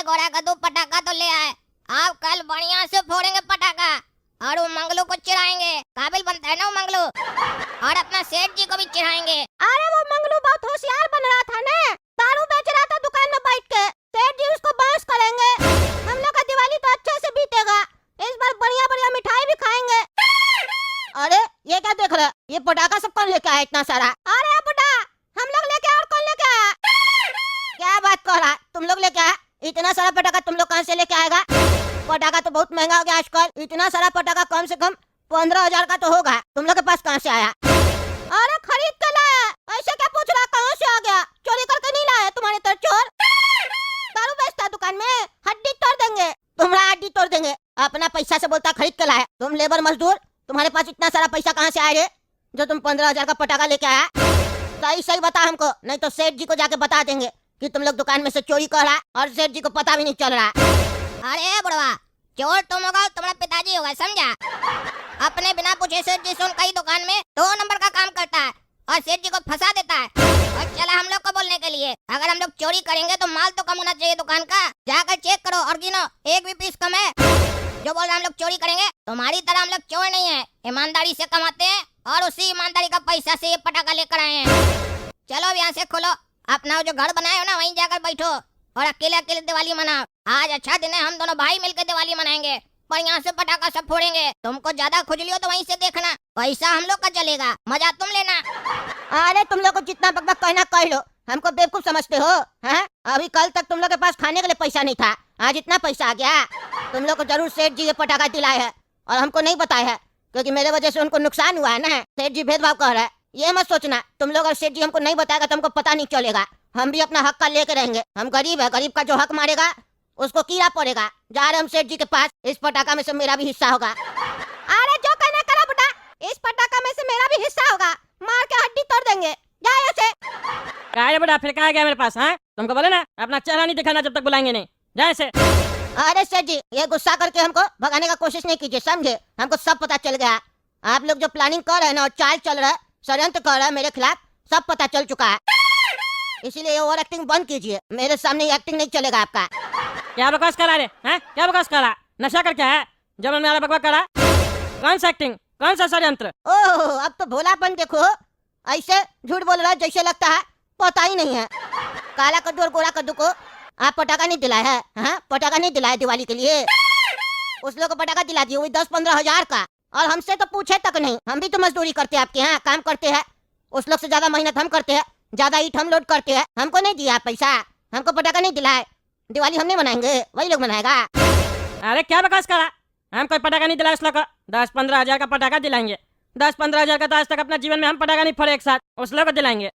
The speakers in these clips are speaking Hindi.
गोरा कद्दू पटाखा तो ले आए। आप कल बढ़िया से फोड़ेंगे पटाखा और वो मंगलू को चिढ़ाएंगे। काबिल बनता है ना वो मंगलू। और अपना सेठ जी को भी चिढ़ाएंगे। अरे वो मंगलू बहुत होशियार बन रहा था ना, दारू बेच रहा था दुकान में बैठ के। सेठ जी उसको बांस करेंगे। हम लोग का दिवाली तो अच्छे से बीतेगा। इस बार बढ़िया बढ़िया मिठाई भी खाएंगे। अरे ये क्या देख रहे, ये पटाखा सब कौन लेके आया इतना सारा? अरे बुड्ढा, हम लोग लेके आए और कौन लेके आया? क्या बात कर रहा, तुम लोग लेके आया? इतना सारा पटाखा तुम लोग कहाँ से लेके आएगा? पटाखा तो बहुत महंगा हो गया आजकल। इतना सारा पटाखा कम से कम 15,000 का तो होगा। तुम लोग के पास कहाँ से आया? अरे खरीद के लाया। ऐसे क्या पूछ रहा, कहाँ से आ गया? चोरी करके नहीं लाया तुम्हारे तरह चोर? दारू बेचता दुकान में, हड्डी तोड़ देंगे। तुम्हारा हड्डी तोड़ देंगे। अपना पैसा से बोलता खरीद के लाया। तुम लेबर मजदूर, तुम्हारे पास इतना सारा पैसा कहाँ से आया जो तुम 15,000 का पटाखा लेके आया? सही सही बता हमको, नहीं तो सेठ जी को जाके बता देंगे कि तुम लोग दुकान में से चोरी कर रहा और सेठ जी को पता भी नहीं चल रहा। अरे बुढ़वा, चोर तुम होगा, तुम्हारा पिताजी होगा, समझा? अपने बिना पूछे सेठ जी से उनका ही दुकान में 2 नंबर का काम करता है और सेठ जी को फंसा देता है। और चला हम लोग को बोलने के लिए, अगर हम लोग चोरी करेंगे तो माल तो कम होना चाहिए दुकान का। जाकर चेक करो और गिनो, एक भी पीस कम है। जो बोल रहा हम लोग चोरी करेंगे, तुम्हारी तरह हम लोग चोर नहीं है, ईमानदारी से कमाते हैं और उसी ईमानदारी का पैसा से ये पटाखा लेकर आए हैं। चलो अब यहाँ से खोलो, अपना जो घर बनाए हो ना वहीं जाकर बैठो और अकेले अकेले दिवाली मनाओ। आज अच्छा दिन है, हम दोनों भाई मिलकर दिवाली मनाएंगे और यहाँ से पटाखा सब फोड़ेंगे। तुमको ज्यादा खुजली हो तो वहीं से देखना, पैसा हम लोग का चलेगा, मजा तुम लेना। अरे तुम लोग को जितना बकबक कहना कह लो, हमको बेवकूफ समझते हो हैं? अभी कल तक तुम लोग के पास खाने के लिए पैसा नहीं था, आज इतना पैसा आ गया। तुम लोग को जरूर सेठ जी ये पटाखा दिलाए है और हमको नहीं बताया है, क्योंकि मेरे वजह से उनको नुकसान हुआ है ना। सेठ जी भेदभाव कर रहा है, ये मत सोचना। तुम लोग और सेठ जी हमको नहीं बताएगा तो हमको पता नहीं चलेगा। हम भी अपना हक का लेके रहेंगे। हम गरीब है, गरीब का जो हक मारेगा उसको कीड़ा पड़ेगा। जा रहे हम सेठ जी के पास, इस पटाखा में से मेरा भी हिस्सा होगा। अरे जो कहना करो बेटा, इस पटाखा में से मेरा भी हिस्सा होगा, मार के हड्डी तोड़ देंगे। जाओ ऐसे। क्या है बेटा, फिर क्या गया मेरे पास? हाँ, तुमको बोले ना अपना चेहरा नहीं दिखाना जब तक बुलाएंगे नहीं। जा ऐसे। अरे सेठ जी, ये गुस्सा करके हमको भगाने का कोशिश नहीं कीजिए, समझे? हमको सब पता चल गया। आप लोग जो प्लानिंग कर रहे हैं ना और चाल चल रहा है, षड्यंत्र कर रहा है मेरे खिलाफ, सब पता चल चुका है। इसीलिए ओवर एक्टिंग बंद कीजिए, मेरे सामने एक्टिंग नहीं चलेगा आपका। क्या बकवास करा रे? हैं, क्या बकवास करा? नशा करके है जब मेरा बकवास करा? कौन सा एक्टिंग, कौन सा षड्यंत्र? ओह, अब तो भोलापन देखो, ऐसे झूठ बोल रहा है जैसे लगता है पता ही नहीं है। काला कद्दू और गोरा कद्दू को आप पटाखा नहीं दिलाए है? हाँ, पटाखा नहीं दिलाए दिवाली के लिए? उस लोग को पटाखा दिला दिए, वही 10-15 हजार का, और हमसे तो पूछे तक नहीं। हम भी तो मजदूरी करते हैं आपके यहाँ, काम करते हैं। उस लोग से ज्यादा मेहनत हम करते हैं, ज्यादा ईट हम लोड करते हैं। हमको नहीं दिया पैसा, हमको पटाखा नहीं दिलाए। दिवाली हम नहीं मनाएंगे, वही लोग मनाएगा। अरे क्या बकवास करा? हम कोई पटाखा नहीं दिलाए उस लोग को। 10-15 हजार का पटाखा दिलाएंगे। 10-15 हजार का तो आज तक अपना जीवन में हम पटाखा नहीं फोड़े एक साथ, उस लोग को दिलाएंगे।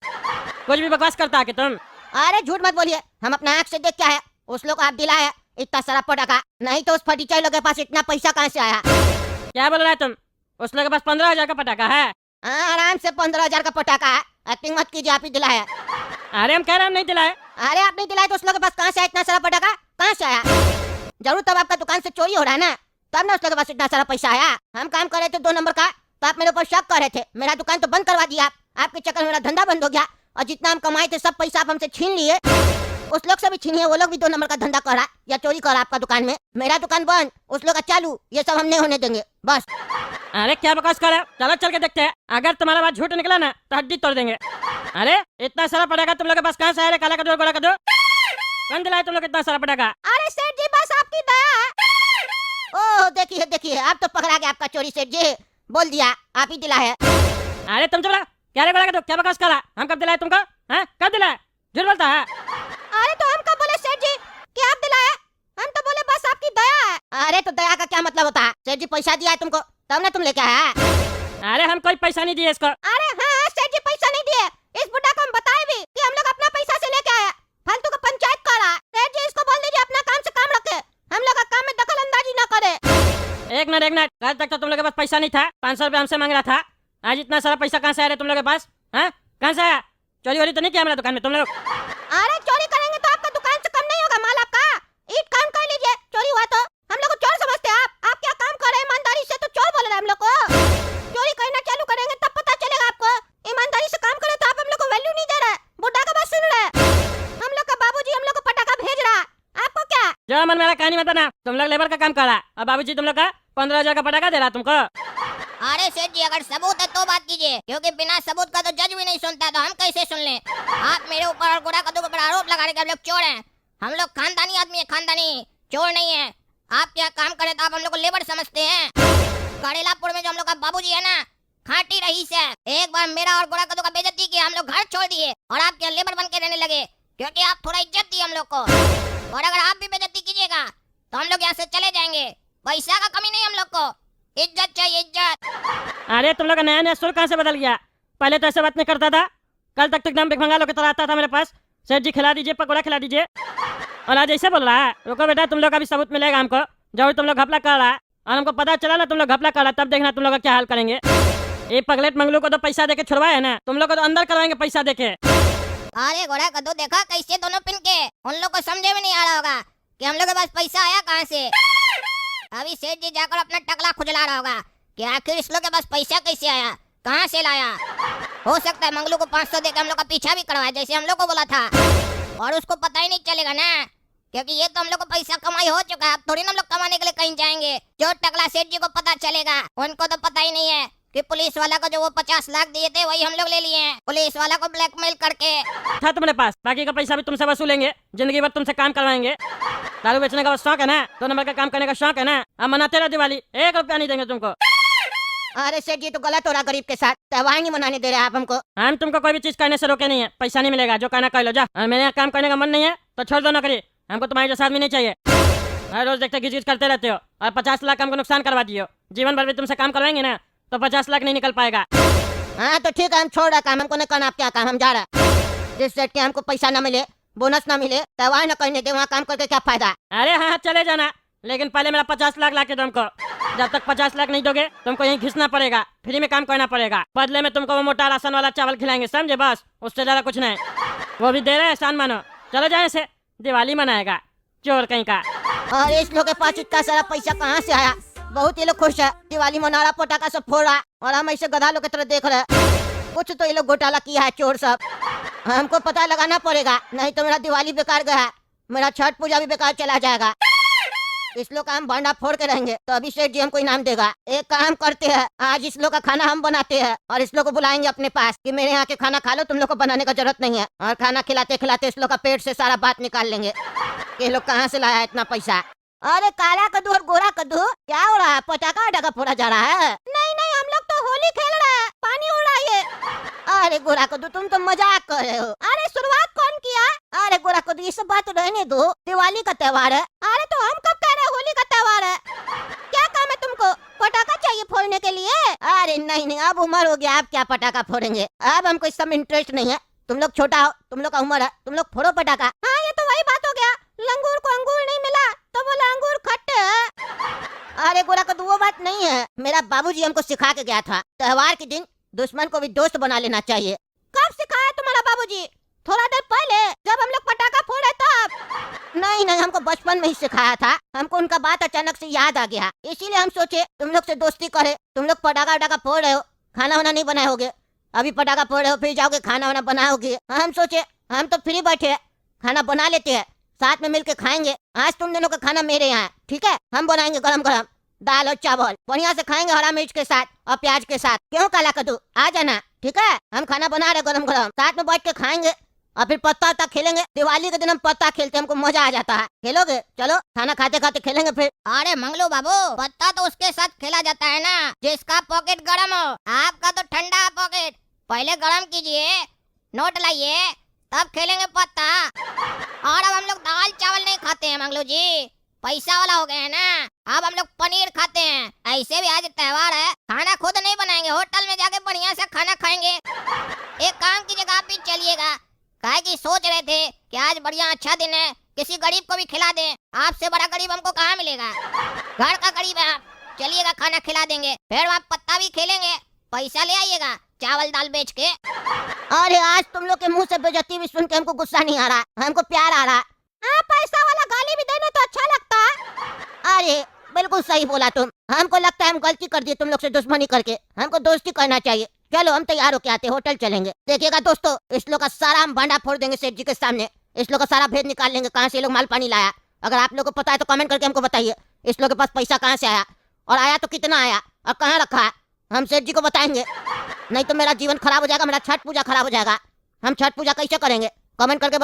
कुछ भी बकवास करता है कि तुम? अरे झूठ मत बोलिए, हम अपना आँख से देख क्या है, उस लोग आप दिलाया इतना सारा पटाखा, नहीं तो उस फटीचर लोग के पास इतना पैसा कहाँ से आया? क्या बोल रहा है तुम? उस लोग के पास 15,000 का पटाखा है। आराम से 15,000 का पटाखा है। एक्टिंग मत कीजिए, आप ही दिलाया। अरे हम कह रहे हैं हम नहीं दिलाए। अरे आप नहीं दिलाए तो उस लोग के पास कहाँ से आया इतना सारा पटाखा? कहाँ से आया? जरूर तब आपका दुकान से चोरी हो रहा है ना, तब ना उस लोग के पास इतना सारा पैसा आया। हम काम कर रहे थे 2 नंबर का, तो आप मेरे ऊपर शक कर रहे थे। मेरा दुकान तो बंद करवा दिया आप। आपके चक्कर में मेरा धंधा बंद हो गया और जितना हम कमाए थे सब पैसा आप हमसे छीन लिए। उस लोग से भी छीनिए, वो लोग भी 2 नंबर का धंधा कर रहा या चोरी कर रहा आपका दुकान में। मेरा दुकान बंद, उस लोग का चालू, ये सब हम नहीं होने देंगे बस। अरे क्या बकवास कर रहे हो? चलो चल के देखते हैं, अगर तुम्हारा बात झूठ निकला ना तो हड्डी तोड़ देंगे। अरे इतना सारा पटाखा तुम लोग के पास कहाँ से आया? काला कद्दू गोरा कद्दू कौन दिलाया तुम लोग इतना सारा पटाखा? अरे सेठ जी बस आपकी दया है। ओह देखिए देखिए, आप तो पकड़ा गया आपका चोरी। सेठ जी बोल दिया आप ही दिला है। अरे तुम चुप, क्या रे गोरा कद्दू, क्या बकवास कर रहा? हम कब दिलाए तुमको? हैं, कब दिलाए? झूठ बोलता है। अरे तो हम कब बोले सेठ जी कि आप दिलाए? हम तो बोले बस आपकी दया है। अरे तो दया का क्या मतलब होता है? सेठ जी पैसा दिया है तुमको तब ना तुम लेके आया। अरे हम कोई पैसा नहीं दिए इसको। अरे हाँ, सेठ जी पैसा नहीं दिए। इस बुड्ढा को हम बताए भी कि हम लोग अपना पैसा से लेके आया। फालतू का पंचायत कर रहा है। सेठ जी इसको बोल दीजिए अपना काम से काम रखे, हम लोग का काम में दखल अंदाजी न करे। एक मिनट, कल तक तो तुम लोग के पास पैसा नहीं था, 500 रुपया हमसे मांग रहा था। आज इतना सारा पैसा कहाँ से आ रहा है तुम लोग के पास? हाँ, कहाँ से आया? चोरी वोरी तो नहीं किया मेरा दुकान में तुम लोग? अरे चोरी करेंगे तो आपका दुकान से कम नहीं होगा माल आपका। ईट काम कर लीजिए, चोरी हुआ तो हम लोग को चोर समझते हैं आप क्या काम कर रहे हैं ईमानदारी से तो चोर बोल रहे हैं हम लोग को। चोरी करना चालू करेंगे तब पता चलेगा आपको। ईमानदारी से काम करे तो आप हम लोग को वैल्यू नहीं दे रहे। बुड्ढा का बात सुन रहे हैं। हम लोग का बाबूजी हम लोग को पटाखा भेज रहा है, आपको क्या? जो मन मेरा कहानी मत बना। तुम लोग लेबर का काम करा और बाबूजी तुम लोग का 15,000 का पटाखा दे रहा तुमको। अरे सेठ जी अगर सबूत है तो बात कीजिए, क्योंकि बिना सबूत का तो जज भी नहीं सुनता, तो हम कैसे सुन लें? आप मेरे ऊपर और गोरा कद्दू के ऊपर आरोप लगा रहे कि हम लोग चोर हैं। हम लोग खानदानी आदमी है, खानदानी, चोर नहीं है। आप क्या काम करे तो आप हम लोग को लेबर समझते हैं? करेलापुर में जो हम लोग का बाबूजी है ना, खाटी रईस है। एक बार मेरा और गोरा कद्दू का बेइज्जती किया, हम लोग घर छोड़ दिए और आप क्या लेबर बन के रहने लगे, क्योंकि आप थोड़ा इज्जत दिए हम लोग को। और अगर आप भी बेइज्जती कीजिएगा तो हम लोग यहाँ से चले जाएंगे। पैसा का कमी नहीं हम लोग को, इज्जत चाहिए, इज्जत। अरे तुम लोग का नया नया सुर कहाँ से बदल गया? पहले तो ऐसे बात नहीं करता था। कल तक तो एकदम भिखमंगा लोग की तरह आता था मेरे पास, सेठ जी खिला दीजिए, पकौड़ा खिला दीजिए, और आज ऐसे बोल रहा है। रुको बेटा, तुम लोग का भी सबूत मिलेगा हमको। जब तुम लोग घपला कर रहा है और हमको पता चला ना तुम लोग घपला कर रहा, तब देखना तुम लोग का क्या हाल करेंगे। ये पगलेट मंगलू को तो पैसा देके छुड़वाया है ना, तुम लोग को तो अंदर करवाएंगे पैसा देके। अरे गोरा कद्दू देखा कैसे दोनों पिन के, उन लोग को समझे में नहीं आ रहा होगा कि हम लोग के पास पैसा आया कहाँ से। अभी सेठ जी जाकर अपना टकला खुजला रहा होगा कि आखिर इस लोग के पास पैसा कैसे आया, कहाँ से लाया। हो सकता है मंगलू को 500 देकर हम लोग का पीछा भी करवाया, जैसे हम लोग को बोला था, और उसको पता ही नहीं चलेगा ना, क्योंकि ये तो हम लोग को पैसा कमाई हो चुका है। अब थोड़ी ना हम लोग कमाने के लिए कहीं जाएंगे। जो टकला सेठ जी को पता चलेगा, उनको तो पता ही नहीं है कि पुलिस वाला को जो वो 50 लाख दिए थे वही हम लोग ले लिए हैं, पुलिस वाला को ब्लैकमेल करके। था तुम्हारे पास, बाकी का पैसा भी तुमसे वसूलेंगे, जिंदगी भर तुमसे काम करवाएंगे। दारू बेचने का शौक है ना, 2 नंबर का काम करने का शौक है ना, अब मनाते रहो दिवाली, 1 रुपया नहीं देंगे तुमको। अरे सेठ जी तो गलत हो रहा, गरीब के साथ त्योहार नहीं मनाने दे रहे आप हमको। हम तुमको कोई भी चीज करने से रोके नहीं है, पैसा नहीं मिलेगा, जो कहना कर लो जा। और मेरे यहाँ काम करने का मन नहीं है तो छोड़ दो नौकरी, हमको तुम्हारे जैसा आदमी नहीं चाहिए। हर रोज देखते घिच करते रहते हो और 50 लाख हमको नुकसान करवा दियो। जीवन भर भी तुमसे काम करवाएंगे ना तो 50 लाख नहीं निकल पाएगा। हाँ तो ठीक है, हम छोड़ रहा काम, हमको नहीं करना। आप क्या काम, हम जा रहे हैं। जिस सेठ के हमको पैसा न मिले, बोनस ना मिले, त्योहार न करने दे, वहाँ काम करके क्या फायदा। अरे हाँ चले जाना, लेकिन पहले मेरा 50 लाख ला के दो हमको। जब तक 50 लाख नहीं दोगे तुमको यहीं घिसना पड़ेगा, फ्री में काम करना पड़ेगा। बदले में तुमको वो मोटा राशन वाला चावल खिलाएंगे, समझे? बस उससे ज्यादा कुछ नहीं, वो भी दे रहे हैं, एहसान मानो। चलो जाए से, दिवाली मनाएगा चोर कहीं का। और इस लोग के पास इतना सारा पैसा कहाँ से आया? बहुत ये लोग खुश है, दिवाली मना रहा, पटाखा सब फोड़ रहा, और हम ऐसे गधा लोग की तरह देख रहे हैं। कुछ तो ये लोग घोटाला किया है, चोर सब। हमको पता लगाना पड़ेगा, नहीं तो मेरा दिवाली बेकार गया, मेरा छठ पूजा भी बेकार चला जाएगा। इस लोग का हम भांडा फोड़ के रहेंगे तो अभी सेठ जी हमको इनाम देगा। एक काम करते हैं, आज इस लोग का खाना हम बनाते हैं और इस लोग को बुलाएंगे अपने पास कि मेरे यहाँ के खाना खा लो, तुम लोग को बनाने का जरूरत नहीं है। और खाना खिलाते खिलाते इस लोग का पेट से सारा बात निकाल लेंगे कि ये लोग कहाँ से लाया इतना पैसा। अरे काला कद्दू और गोरा कद्दू, क्या हो रहा है? पटाखा वटाखा फोड़ा जा रहा है? नहीं नहीं, हम लोग तो होली खेल रहे हैं, पानी उड़ रहा है। अरे गोरा कद्दू तुम तो मजाक कर रहे हो। अरे शुरुआत कौन किया? अरे गोरा कद्दू ये सब बात रहने दो, दिवाली का त्योहार है। अरे तो हम कब कह रहे होली का त्योहार है? क्या काम है तुमको? पटाखा चाहिए फोड़ने के लिए? अरे नहीं नहीं, अब उम्र हो गया, अब क्या पटाखा फोड़ेंगे, अब हमको इस सब में इंटरेस्ट नहीं है। तुम लोग छोटा हो, तुम लोग का उम्र है, तुम लोग फोड़ो पटाखा। हाँ ये तो वही बात हो गया, लंगूर को अंगूर नहीं मिला तो बोला अंगूर खट्टे है। अरे गोरा कद्दू वो बात नहीं है, मेरा बाबूजी हमको सिखा के गया था, त्योहार के दिन दुश्मन को भी दोस्त बना लेना चाहिए। कब सिखाया तुम्हारा बाबूजी? थोड़ा देर पहले जब हम लोग पटाखा फोड़े तब। नहीं नहीं, हमको बचपन में ही सिखाया था, हमको उनका बात अचानक से याद आ गया, इसीलिए हम सोचे तुम लोग से दोस्ती करे। तुम लोग पटाखा वटाखा फोड़ रहे हो, खाना वाना नहीं बनाए होगे, अभी पटाखा फोड़ रहे हो फिर जाओगे खाना वाना बनाओगे। हम सोचे हम तो फ्री बैठे हैं, खाना बना लेते हैं, साथ में मिलके खाएंगे। आज तुम दोनों का खाना मेरे यहाँ, ठीक है? हम बनाएंगे गरम गरम दाल और चावल, बढ़िया से खाएंगे हरा मिर्च के साथ और प्याज के साथ। क्यों काला कद्दू, आ जाना, ठीक है? हम खाना बना रहे गरम गरम, साथ में बैठ के खाएंगे और फिर पत्ता वत्ता खेलेंगे। दिवाली के दिन हम पत्ता खेलते, हमको मजा आ जाता है। खेलोगे? चलो खाना खाते खाते खेलेंगे फिर। अरे मंगलू बाबू, पत्ता तो उसके साथ खेला जाता है ना जिसका पॉकेट गर्म हो, आपका तो ठंडा है पॉकेट। पहले गर्म कीजिए, नोट लाइए, तब खेलेंगे पत्ता। और अब हम लोग दाल चावल नहीं खाते हैं मंगलू जी, पैसा वाला हो गए हैं ना, अब हम लोग पनीर खाते हैं। ऐसे भी आज त्योहार है, खाना खुद नहीं बनाएंगे, होटल में जाके बढ़िया से खाना खाएंगे। एक काम कीजिएगा, आप भी चलिएगा, काहे कि सोच रहे थे कि आज बढ़िया अच्छा दिन है, किसी गरीब को भी खिला दें। आपसे बड़ा गरीब हमको कहाँ मिलेगा, घर का गरीब है आप। चलिएगा खाना खिला देंगे, फिर वहाँ पत्ता भी खेलेंगे, पैसा ले आइएगा चावल दाल बेच के। अरे आज तुम लोग के मुंह से बेइज्जती भी सुन के हमको गुस्सा नहीं आ रहा, हमको प्यार आ रहा। हाँ, पैसा वाला गाली भी देना तो अच्छा लगता है। अरे बिल्कुल सही बोला तुम, हमको लगता है हम गलती कर दिए तुम लोग से दुश्मनी करके, हमको दोस्ती करना चाहिए। चलो हम तैयार होके आते, होटल चलेंगे। देखिएगा दोस्तों, इस लोग का सारा हम भांडा फोड़ देंगे सेठ जी के सामने, इस लोग का सारा भेद निकाल लेंगे, कहाँ से ये लोग माल पानी लाया अगर आप लोग को पता है तो कमेंट करके हमको बताइए, इस लोग के पास पैसा कहाँ से आया, और आया तो कितना आया, और कहाँ रखा है। हम सेठ जी को बताएंगे, नहीं तो मेरा जीवन खराब हो जाएगा, मेरा छठ पूजा खराब हो जाएगा। हम छठ पूजा कैसे करेंगे, कमेंट करके